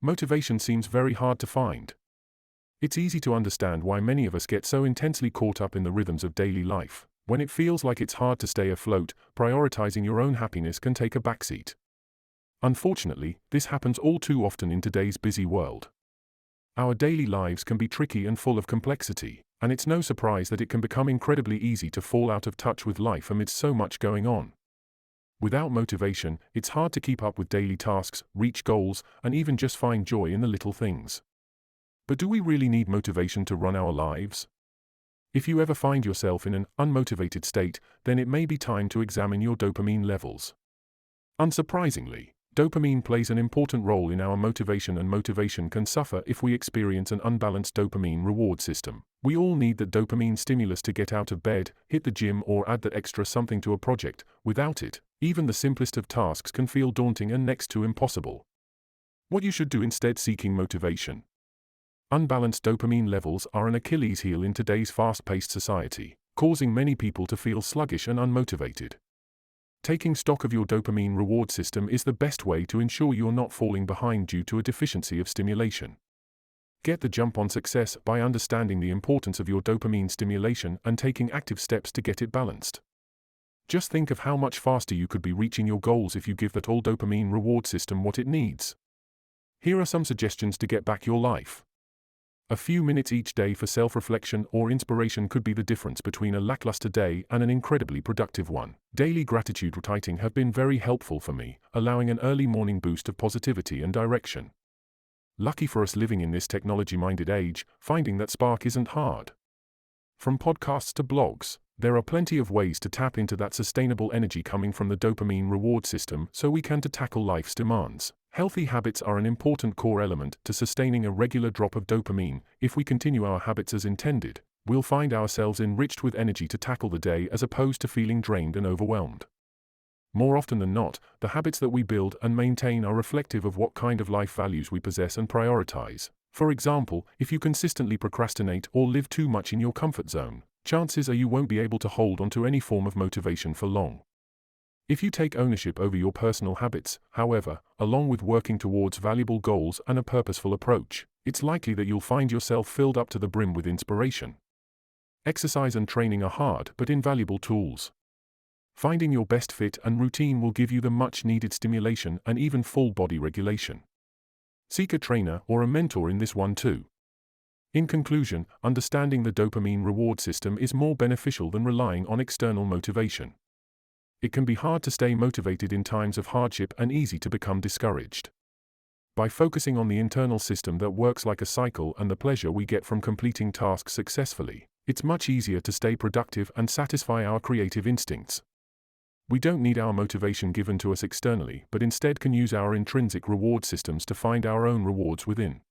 Motivation seems very hard to find. It's easy to understand why many of us get so intensely caught up in the rhythms of daily life. When it feels like it's hard to stay afloat, prioritizing your own happiness can take a backseat. Unfortunately, this happens all too often in today's busy world. Our daily lives can be tricky and full of complexity, and it's no surprise that it can become incredibly easy to fall out of touch with life amidst so much going on. Without motivation, it's hard to keep up with daily tasks, reach goals, and even just find joy in the little things. But do we really need motivation to run our lives? If you ever find yourself in an unmotivated state, then it may be time to examine your dopamine levels. Unsurprisingly, dopamine plays an important role in our motivation, and motivation can suffer if we experience an unbalanced dopamine reward system. We all need that dopamine stimulus to get out of bed, hit the gym, or add that extra something to a project. Without it, even the simplest of tasks can feel daunting and next to impossible. What you should do instead: seeking motivation. Unbalanced dopamine levels are an Achilles heel in today's fast-paced society, causing many people to feel sluggish and unmotivated. Taking stock of your dopamine reward system is the best way to ensure you're not falling behind due to a deficiency of stimulation. Get the jump on success by understanding the importance of your dopamine stimulation and taking active steps to get it balanced. Just think of how much faster you could be reaching your goals if you give that old dopamine reward system what it needs. Here are some suggestions to get back your life. A few minutes each day for self-reflection or inspiration could be the difference between a lackluster day and an incredibly productive one. Daily gratitude writing have been very helpful for me, allowing an early morning boost of positivity and direction. Lucky for us living in this technology-minded age, finding that spark isn't hard. From podcasts to blogs, there are plenty of ways to tap into that sustainable energy coming from the dopamine reward system so we can tackle life's demands. Healthy habits are an important core element to sustaining a regular drop of dopamine. If we continue our habits as intended, we'll find ourselves enriched with energy to tackle the day as opposed to feeling drained and overwhelmed. More often than not, the habits that we build and maintain are reflective of what kind of life values we possess and prioritize. For example, if you consistently procrastinate or live too much in your comfort zone, chances are you won't be able to hold onto any form of motivation for long. If you take ownership over your personal habits, however, along with working towards valuable goals and a purposeful approach, it's likely that you'll find yourself filled up to the brim with inspiration. Exercise and training are hard but invaluable tools. Finding your best fit and routine will give you the much-needed stimulation and even full body regulation. Seek a trainer or a mentor in this one too. In conclusion, understanding the dopamine reward system is more beneficial than relying on external motivation. It can be hard to stay motivated in times of hardship and easy to become discouraged. By focusing on the internal system that works like a cycle and the pleasure we get from completing tasks successfully, it's much easier to stay productive and satisfy our creative instincts. We don't need our motivation given to us externally, but instead can use our intrinsic reward systems to find our own rewards within.